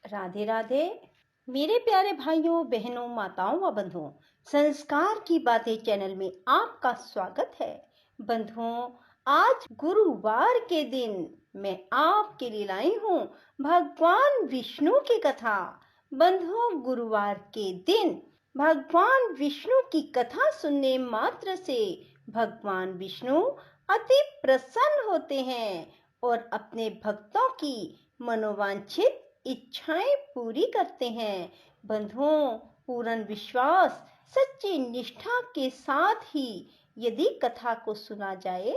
राधे राधे। मेरे प्यारे भाइयों बहनों माताओं व बंधुओं, संस्कार की बातें चैनल में आपका स्वागत है। बंधुओं, आज गुरुवार के दिन मैं आपके लिए लाई हूँ भगवान विष्णु की कथा। बंधुओं, गुरुवार के दिन भगवान विष्णु की कथा सुनने मात्र से भगवान विष्णु अति प्रसन्न होते हैं और अपने भक्तों की मनोवांछित इच्छाएं पूरी करते हैं। बंधुओं, पूर्ण विश्वास, सच्ची निष्ठा के साथ ही यदि कथा को सुना जाए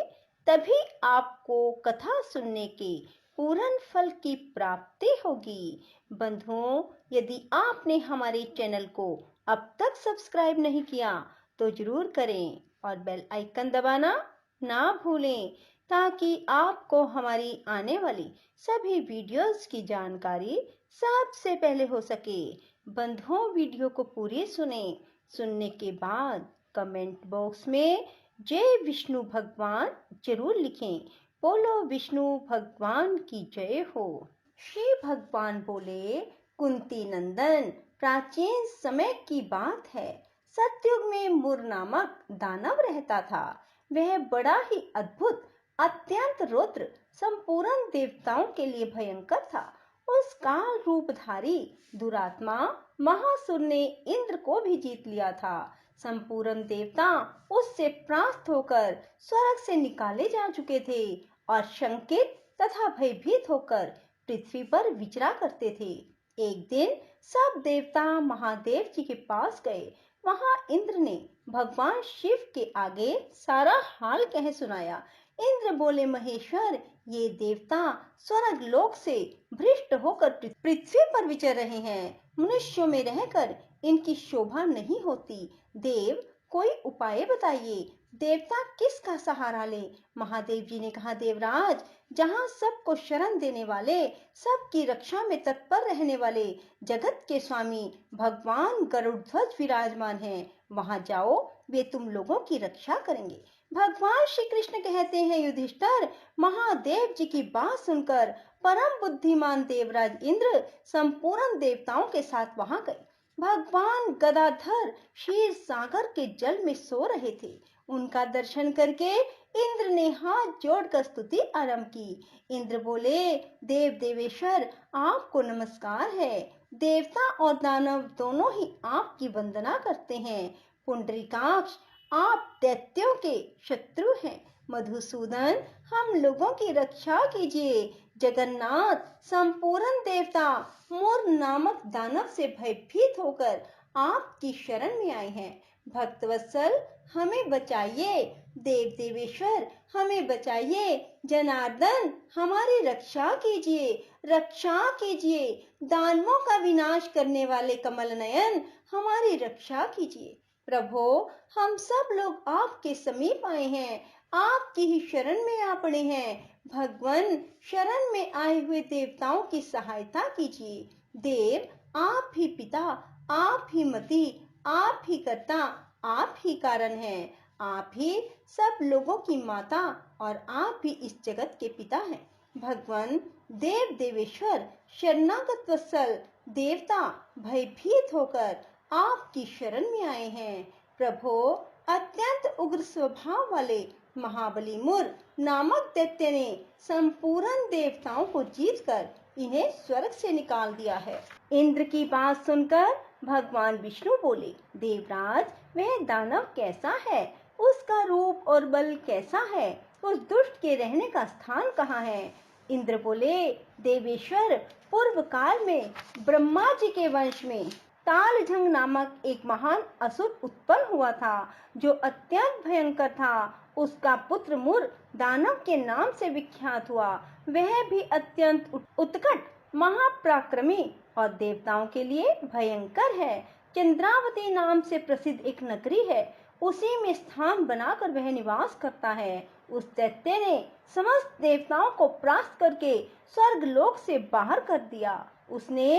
तभी आपको कथा सुनने के पूर्ण फल की प्राप्ति होगी। बंधुओं, यदि आपने हमारे चैनल को अब तक सब्सक्राइब नहीं किया तो जरूर करें और बेल आइकन दबाना ना भूलें ताकि आपको हमारी आने वाली सभी वीडियोस की जानकारी सबसे पहले हो सके। बंधुओं, वीडियो को पूरी सुनने के बाद कमेंट बॉक्स में जय विष्णु भगवान जरूर लिखें। बोलो विष्णु भगवान की जय हो। श्री भगवान बोले, कुंती नंदन, प्राचीन समय की बात है। सतयुग में मुर नामक दानव रहता था। वह बड़ा ही अद्भुत, अत्यंत रौद्र, संपूर्ण देवताओं के लिए भयंकर था। उस काल रूपधारी दुरात्मा महासुर ने इंद्र को भी जीत लिया था। संपूर्ण देवता उससे परास्त होकर स्वर्ग से निकाले जा चुके थे और शंकित तथा भयभीत होकर पृथ्वी पर विचरा करते थे। एक दिन सब देवता महादेव जी के पास गए। वहां इंद्र ने भगवान शिव के आगे सारा हाल कह सुनाया। इंद्र बोले, महेश्वर, ये देवता स्वर्ग लोक से भ्रष्ट होकर पृथ्वी पर विचर रहे हैं। मनुष्यों में रहकर इनकी शोभा नहीं होती। देव, कोई उपाय बताइए। देवता किसका सहारा ले? महादेव जी ने कहा, देवराज, जहाँ सबको शरण देने वाले, सबकी रक्षा में तत्पर रहने वाले जगत के स्वामी भगवान गरुड़ध्वज विराजमान हैं, वहां जाओ, वे तुम लोगों की रक्षा करेंगे। भगवान श्री कृष्ण कहते हैं, युधिष्ठिर, महादेव जी की बात सुनकर परम बुद्धिमान देवराज इंद्र संपूर्ण देवताओं के साथ वहां गए। भगवान गदाधर क्षीर सागर के जल में सो रहे थे। उनका दर्शन करके इंद्र ने हाथ जोड़कर स्तुति आरंभ की। इंद्र बोले, देव देवेश्वर, आपको नमस्कार है। देवता और दानव दोनों ही आपकी वंदना करते हैं। पुंडरीकाक्ष, आप दैत्यों के शत्रु हैं। मधुसूदन, हम लोगों की रक्षा कीजिए। जगन्नाथ, संपूर्ण देवता मोर नामक दानव से भयभीत होकर आपकी शरण में आए हैं। भक्तवत्सल, हमें बचाइए। देव देवेश्वर, हमें बचाइए। जनार्दन, हमारी रक्षा कीजिए, रक्षा कीजिए। दानवों का विनाश करने वाले कमल नयन, हमारी रक्षा कीजिए। प्रभो, हम सब लोग आपके समीप आए हैं, आपकी ही शरण में आ पड़े हैं। भगवान, शरण में आए हुए देवताओं की सहायता कीजिए। देव, आप ही पिता, आप ही मति, आप ही कर्ता, आप ही कारण हैं। आप ही सब लोगों की माता और आप ही इस जगत के पिता हैं। भगवान, देव देवेश्वर, शरणागत वत्सल देवता भयभीत होकर आपकी शरण में आए हैं। प्रभो, अत्यंत उग्र स्वभाव वाले महाबली मुर नामक दैत्य ने संपूर्ण देवताओं को जीतकर इन्हें स्वर्ग से निकाल दिया है। इंद्र की बात सुनकर भगवान विष्णु बोले, देवराज, वह दानव कैसा है? उसका रूप और बल कैसा है? उस दुष्ट के रहने का स्थान कहाँ है? इंद्र बोले, देवेश्वर, पूर्व काल में ब्रह्मा जी के वंश में तालझंग नामक एक महान असुर उत्पन्न हुआ था, जो अत्यंत भयंकर था। उसका पुत्र मुर दानव के नाम से विख्यात हुआ। वह भी अत्यंत उत्कट, महापराक्रमी और देवताओं के लिए भयंकर है। चंद्रावती नाम से प्रसिद्ध एक नगरी है, उसी में स्थान बनाकर वह निवास करता है। उस दैत्य ने समस्त देवताओं को परास्त करके स्वर्ग लोक से बाहर कर दिया। उसने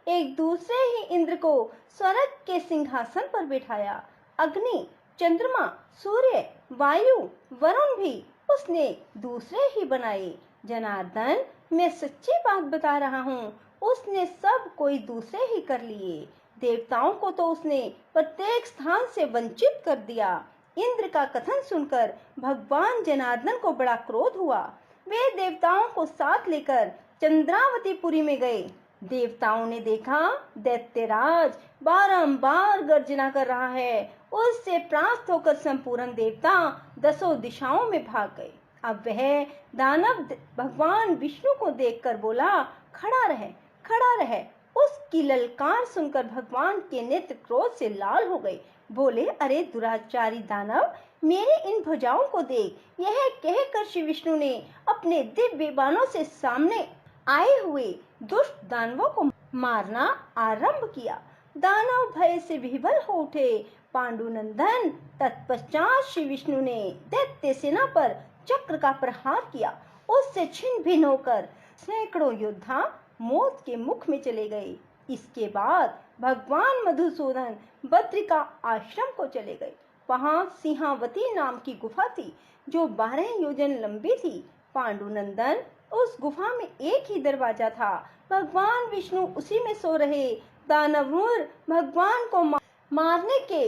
एक दूसरे ही इंद्र को स्वर्ग के सिंहासन पर बिठाया। अग्नि, चंद्रमा, सूर्य, वायु, वरुण भी उसने दूसरे ही बनाए। जनार्दन, मैं सच्ची बात बता रहा हूँ, उसने सब कोई दूसरे ही कर लिए। देवताओं को तो उसने प्रत्येक स्थान से वंचित कर दिया। इंद्र का कथन सुनकर भगवान जनार्दन को बड़ा क्रोध हुआ। वे देवताओं को साथ लेकर चंद्रावतीपुरी में गए। देवताओं ने देखा दैत्यराज बारंबार गर्जना कर रहा है। उससे त्रास्त होकर संपूर्ण देवता दसों दिशाओं में भाग गए। अब वह दानव भगवान विष्णु को देखकर बोला, खड़ा रह, खड़ा रह। उसकी ललकार सुनकर भगवान के नेत्र क्रोध से लाल हो गए। बोले, अरे दुराचारी दानव, मेरे इन भुजाओं को देख। यह कहकर श्री विष्णु ने अपने दिव्य बाणों से सामने आए हुए दुष्ट दानवों को मारना आरंभ किया। दानव भय से विह्वल हो उठे। पांडुनंदन तत्पश्चात श्री विष्णु ने दैत्य सेना पर चक्र का प्रहार किया। उससे छिन्न भिन्न होकर सैकड़ों योद्धा मौत के मुख में चले गए। इसके बाद भगवान मधुसूदन बद्रिका आश्रम को चले गए। वहां सिंहावती नाम की गुफा थी जो 12 योजन लंबी थी। पांडुनंदन उस गुफा में एक ही दरवाजा था। भगवान विष्णु उसी में सो रहे। दानवूर भगवान को मारने के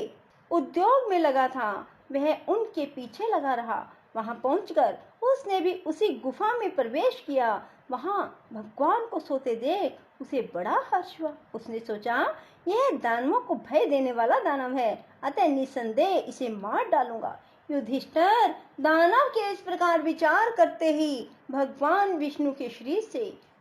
उद्योग में लगा था। वह उनके पीछे लगा रहा। वहां पहुंचकर उसने भी उसी गुफा में प्रवेश किया। वहां भगवान को सोते देख उसे बड़ा हर्ष हुआ। उसने सोचा, यह दानवों को भय देने वाला दानव है, अतः निसंदेह इसे मार डालूंगा। युधिष्ठिर दानव के इस प्रकार विचार करते ही भगवान विष्णु के शरीर से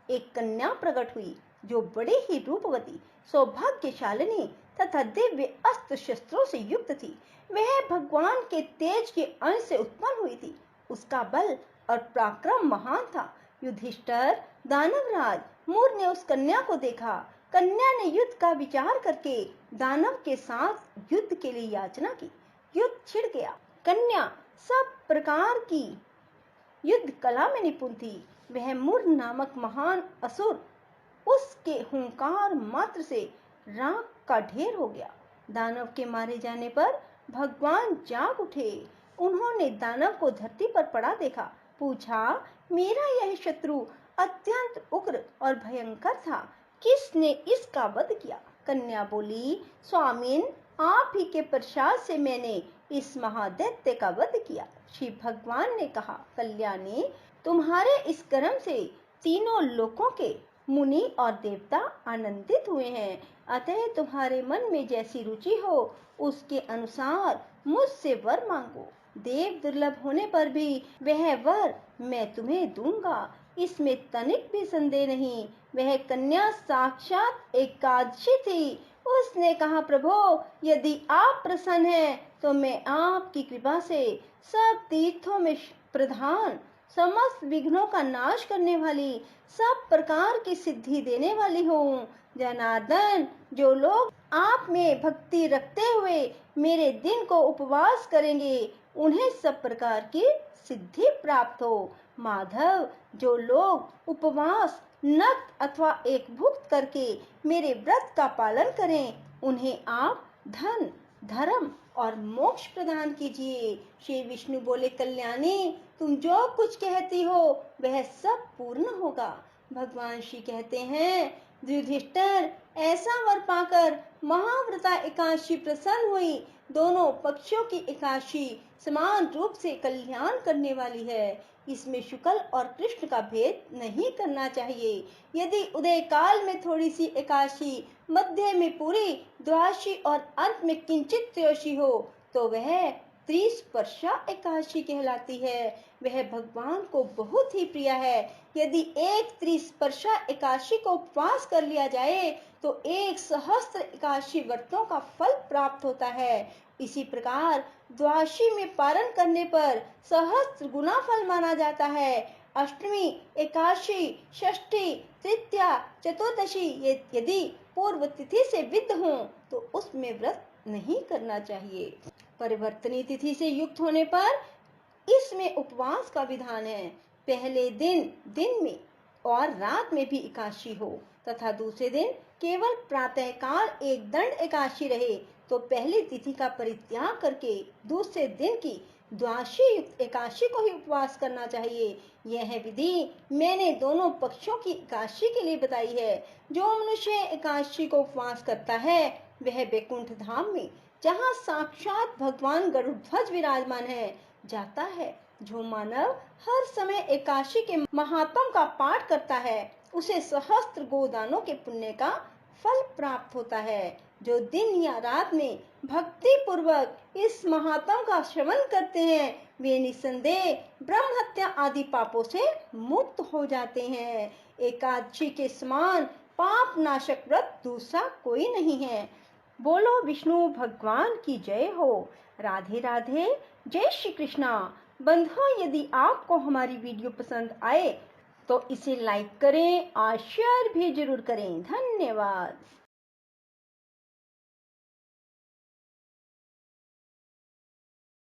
एक कन्या प्रकट हुई जो बड़ी ही रूपवती, सौभाग्यशालिनी तथा दिव्य अस्त्र शस्त्रों से युक्त थी। वह भगवान के तेज के अंश से उत्पन्न हुई थी। उसका बल और पराक्रम महान था। युधिष्ठिर दानवराज मूर ने उस कन्या को देखा। कन्या ने युद्ध का विचार करके दानव के साथ युद्ध के लिए याचना की। युद्ध छिड़ गया। कन्या सब प्रकार की युद्ध कला में निपुण थी। वह मूर नामक महान असुर उसके हुंकार मात्र से राख का ढेर हो गया। दानव के मारे जाने पर भगवान जाग उठे। उन्होंने दानव को धरती पर पड़ा देखा। पूछा, मेरा यह शत्रु अत्यंत उग्र और भयंकर था, किसने इसका वध किया? कन्या बोली, स्वामीन, आप ही के प्रसाद से मैंने इस महादैत्य का वध किया। श्री भगवान ने कहा, कल्याणी, तुम्हारे इस कर्म से तीनों लोकों के मुनि और देवता आनंदित हुए हैं। अतः तुम्हारे मन में जैसी रुचि हो उसके अनुसार मुझसे वर मांगो। देव दुर्लभ होने पर भी वह वर मैं तुम्हें दूंगा, इसमें तनिक भी संदेह नहीं। वह कन्या साक्षात एकादशी थी। उसने कहा, प्रभो, यदि आप प्रसन्न हैं तो मैं आपकी कृपा से सब तीर्थों में प्रधान, समस्त विघ्नों का नाश करने वाली, सब प्रकार की सिद्धि देने वाली हूँ। जनार्दन, जो लोग आप में भक्ति रखते हुए मेरे दिन को उपवास करेंगे उन्हें सब प्रकार की सिद्धि प्राप्त हो। माधव, जो लोग उपवास, नक्त अथवा एक भुक्त करके मेरे व्रत का पालन करें उन्हें आप धन, धर्म और मोक्ष प्रदान कीजिए। श्री विष्णु बोले, कल्याणी, तुम जो कुछ कहती हो वह सब पूर्ण होगा। भगवान श्री कहते हैं, युधिष्ठिर, ऐसा वर पाकर महाव्रता एकादशी प्रसन्न हुई। दोनों पक्षों की एकादशी समान रूप से कल्याण करने वाली है। इसमें शुक्ल और कृष्ण का भेद नहीं करना चाहिए। यदि उदय काल में थोड़ी सी एकादशी, मध्य में पूरी द्वादशी और अंत में किंचित त्रयोदशी हो तो वह त्रिस्पर्शा एकादशी कहलाती है। वह भगवान को बहुत ही प्रिय है। यदि एक त्रिस्पर्शा एकादशी को उपवास कर लिया जाए तो 1 सहस्त्र एकादशी व्रतों का फल प्राप्त होता है। इसी प्रकार द्वादशी में पारण करने पर सहस्त्र गुना फल माना जाता है। अष्टमी, एकादशी, षष्ठी, तृतीया, चतुर्दशी यदि पूर्व तिथि से विद्ध हो तो उसमें व्रत नहीं करना चाहिए। परिवर्तनीय तिथि से युक्त होने पर इसमें उपवास का विधान है। पहले दिन में और रात में भी एकादशी हो तथा दूसरे दिन केवल प्रातः काल एक दंड एकादशी रहे तो पहली तिथि का परित्याग करके दूसरे दिन की द्वादशी युक्त एकादशी को ही उपवास करना चाहिए। यह विधि मैंने दोनों पक्षों की एकादशी के लिए बताई है। जो मनुष्य एकादशी को उपवास करता है वह वैकुंठ धाम में, जहाँ साक्षात भगवान गरुड़ध्वज विराजमान है, जाता है। जो मानव हर समय एकादशी के महात्म का पाठ करता है उसे सहस्त्र गोदानों के पुण्य का फल प्राप्त होता है। जो दिन या रात में भक्ति पूर्वक इस महात्म का श्रवण करते हैं वे निसंदेह ब्रह्म हत्या आदि पापों से मुक्त हो जाते हैं। एकादशी के समान पाप नाशक व्रत दूसरा कोई नहीं है। बोलो विष्णु भगवान की जय हो। राधे राधे, जय श्री कृष्णा। बंधुओं, यदि आपको हमारी वीडियो पसंद आए तो इसे लाइक करें और शेयर भी जरूर करें। धन्यवाद।